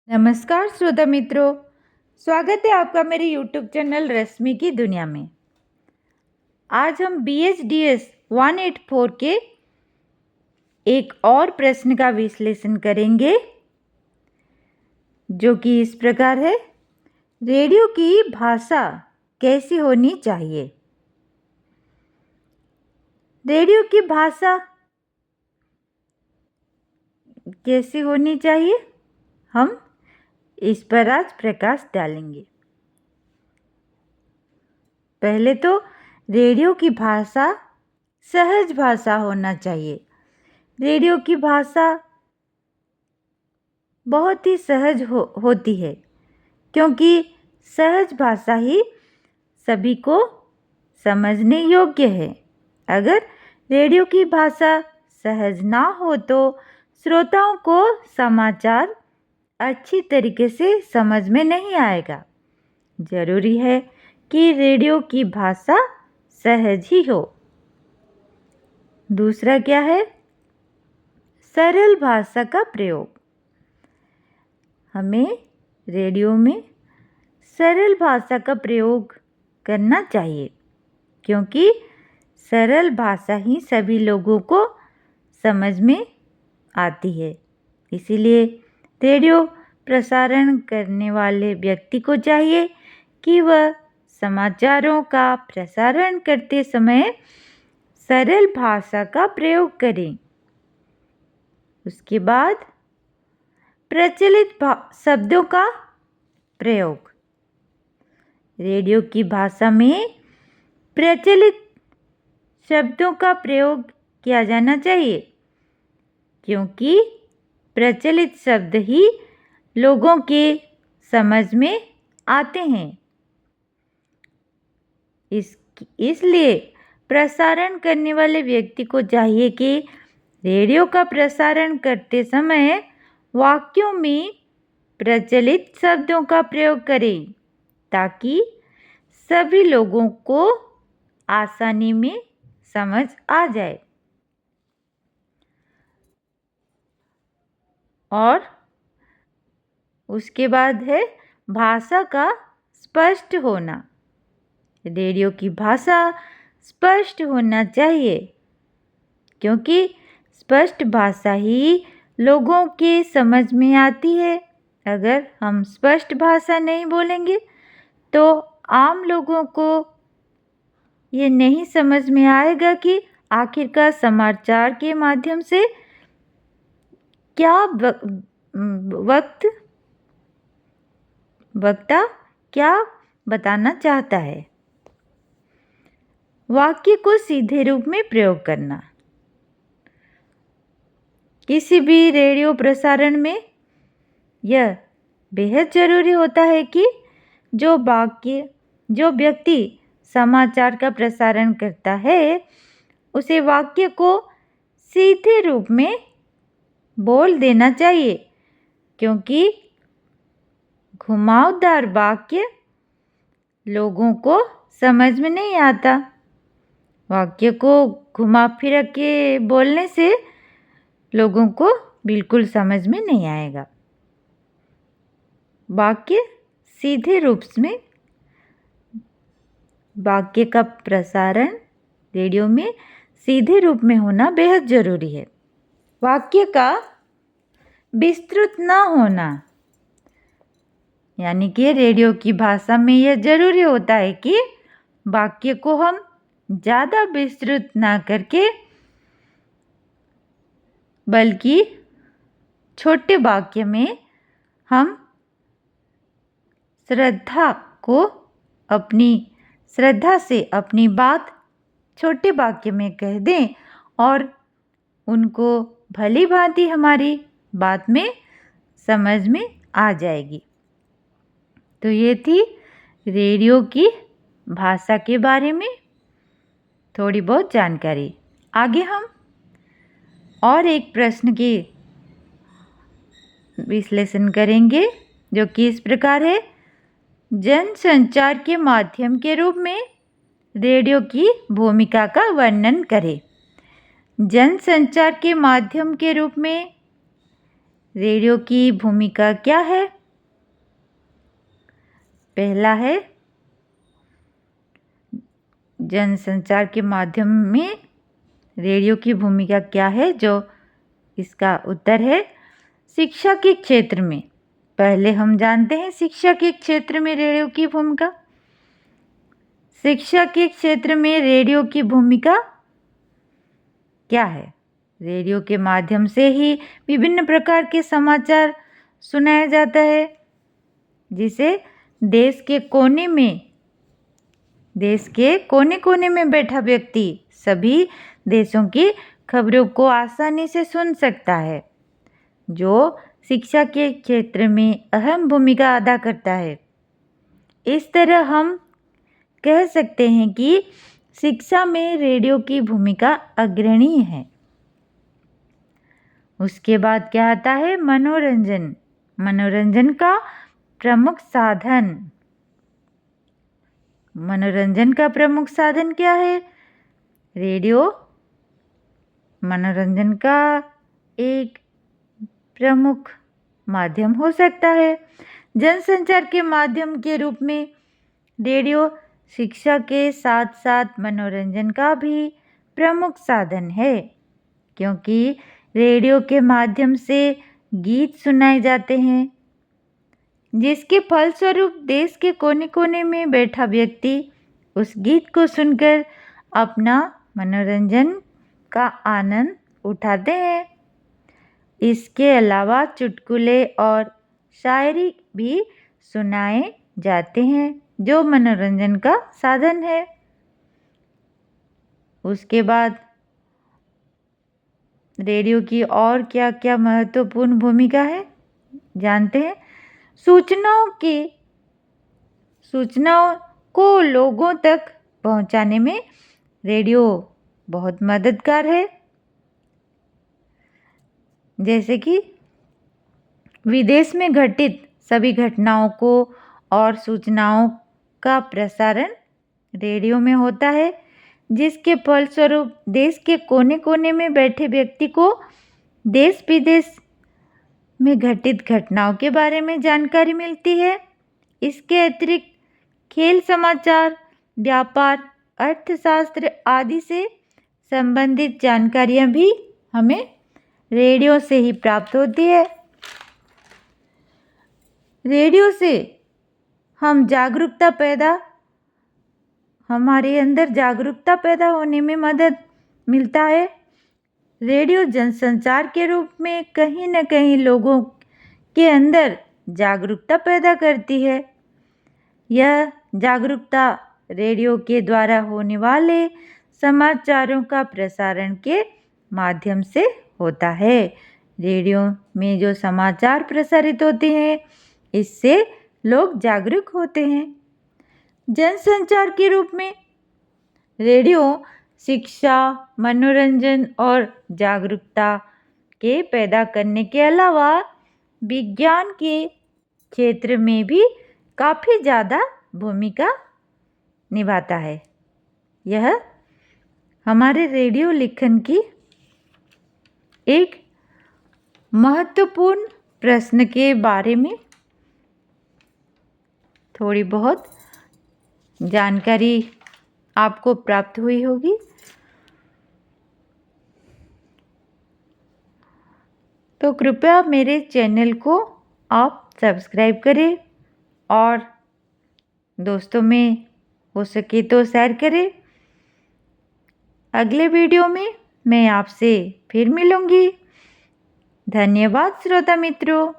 नमस्कार श्रोता मित्रों, स्वागत है आपका मेरे यूट्यूब चैनल रश्मि की दुनिया में। आज हम BHDS 184 के एक और प्रश्न का विश्लेषण करेंगे, जो कि इस प्रकार है। रेडियो की भाषा कैसी होनी चाहिए? रेडियो की भाषा कैसी होनी चाहिए, हम इस पर आज प्रकाश डालेंगे। पहले तो रेडियो की भाषा सहज भाषा होना चाहिए। रेडियो की भाषा बहुत ही सहज होती है, क्योंकि सहज भाषा ही सभी को समझने योग्य है। अगर रेडियो की भाषा सहज ना हो तो श्रोताओं को समाचार अच्छी तरीके से समझ में नहीं आएगा। जरूरी है कि रेडियो की भाषा सहज ही हो। दूसरा क्या है? सरल भाषा का प्रयोग। हमें रेडियो में सरल भाषा का प्रयोग करना चाहिए, क्योंकि सरल भाषा ही सभी लोगों को समझ में आती है। इसीलिए रेडियो प्रसारण करने वाले व्यक्ति को चाहिए कि वह समाचारों का प्रसारण करते समय सरल भाषा का प्रयोग करें। उसके बाद प्रचलित शब्दों का प्रयोग। रेडियो की भाषा में प्रचलित शब्दों का प्रयोग किया जाना चाहिए, क्योंकि प्रचलित शब्द ही लोगों के समझ में आते हैं। इसलिए प्रसारण करने वाले व्यक्ति को चाहिए कि रेडियो का प्रसारण करते समय वाक्यों में प्रचलित शब्दों का प्रयोग करें, ताकि सभी लोगों को आसानी में समझ आ जाए। और उसके बाद है भाषा का स्पष्ट होना। रेडियो की भाषा स्पष्ट होना चाहिए, क्योंकि स्पष्ट भाषा ही लोगों के समझ में आती है। अगर हम स्पष्ट भाषा नहीं बोलेंगे तो आम लोगों को ये नहीं समझ में आएगा कि आखिरकार समाचार के माध्यम से क्या वक्ता क्या बताना चाहता है। वाक्य को सीधे रूप में प्रयोग करना। किसी भी रेडियो प्रसारण में यह बेहद जरूरी होता है कि जो व्यक्ति समाचार का प्रसारण करता है, उसे वाक्य को सीधे रूप में बोल देना चाहिए, क्योंकि घुमावदार वाक्य लोगों को समझ में नहीं आता। वाक्य को घुमा फिरा के बोलने से लोगों को बिल्कुल समझ में नहीं आएगा। वाक्य सीधे रूप में वाक्य का प्रसारण रेडियो में सीधे रूप में होना बेहद जरूरी है। वाक्य का विस्तृत न होना, यानी कि रेडियो की भाषा में यह जरूरी होता है कि वाक्य को हम ज़्यादा विस्तृत ना करके, बल्कि छोटे वाक्य में हम श्रद्धा से अपनी बात छोटे वाक्य में कह दें और उनको भली भांति हमारी बात में समझ में आ जाएगी। तो ये थी रेडियो की भाषा के बारे में थोड़ी बहुत जानकारी। आगे हम और एक प्रश्न की विश्लेषण करेंगे, जो कि इस प्रकार है। जनसंचार के माध्यम के रूप में रेडियो की भूमिका का वर्णन करें। जनसंचार के माध्यम के रूप में रेडियो की भूमिका क्या है, पहला है जनसंचार के माध्यम में रेडियो की भूमिका क्या है, जो इसका उत्तर है शिक्षा के क्षेत्र में। पहले हम जानते हैं शिक्षा के क्षेत्र में रेडियो की भूमिका। शिक्षा के क्षेत्र में रेडियो की भूमिका क्या है? रेडियो के माध्यम से ही विभिन्न प्रकार के समाचार सुनाया जाता है, जिसे देश के कोने कोने में बैठा व्यक्ति सभी देशों की खबरों को आसानी से सुन सकता है, जो शिक्षा के क्षेत्र में अहम भूमिका अदा करता है। इस तरह हम कह सकते हैं कि शिक्षा में रेडियो की भूमिका अग्रणी है। उसके बाद क्या आता है? मनोरंजन। मनोरंजन का प्रमुख साधन। मनोरंजन का प्रमुख साधन क्या है? रेडियो मनोरंजन का एक प्रमुख माध्यम हो सकता है। जनसंचार के माध्यम के रूप में रेडियो शिक्षा के साथ साथ मनोरंजन का भी प्रमुख साधन है, क्योंकि रेडियो के माध्यम से गीत सुनाए जाते हैं, जिसके फलस्वरूप देश के कोने कोने में बैठा व्यक्ति उस गीत को सुनकर अपना मनोरंजन का आनंद उठाते हैं। इसके अलावा चुटकुले और शायरी भी सुनाए जाते हैं, जो मनोरंजन का साधन है। उसके बाद रेडियो की और क्या क्या महत्वपूर्ण भूमिका है जानते हैं। सूचनाओं को लोगों तक पहुंचाने में रेडियो बहुत मददगार है। जैसे कि विदेश में घटित सभी घटनाओं को और सूचनाओं का प्रसारण रेडियो में होता है, जिसके फलस्वरूप देश के कोने कोने में बैठे व्यक्ति को देश विदेश में घटित घटनाओं के बारे में जानकारी मिलती है। इसके अतिरिक्त खेल समाचार, व्यापार, अर्थशास्त्र आदि से संबंधित जानकारियाँ भी हमें रेडियो से ही प्राप्त होती है। रेडियो से हमारे अंदर जागरूकता पैदा होने में मदद मिलता है। रेडियो जनसंचार के रूप में कहीं न कहीं लोगों के अंदर जागरूकता पैदा करती है। यह जागरूकता रेडियो के द्वारा होने वाले समाचारों का प्रसारण के माध्यम से होता है। रेडियो में जो समाचार प्रसारित होते हैं, इससे लोग जागरूक होते हैं। जनसंचार के रूप में रेडियो शिक्षा, मनोरंजन और जागरूकता के पैदा करने के अलावा विज्ञान के क्षेत्र में भी काफ़ी ज़्यादा भूमिका निभाता है। यह हमारे रेडियो लेखन की एक महत्वपूर्ण प्रश्न के बारे में थोड़ी बहुत जानकारी आपको प्राप्त हुई होगी। तो कृपया मेरे चैनल को आप सब्सक्राइब करें और दोस्तों में हो सके तो शेयर करें। अगले वीडियो में मैं आपसे फिर मिलूंगी। धन्यवाद श्रोता मित्रों।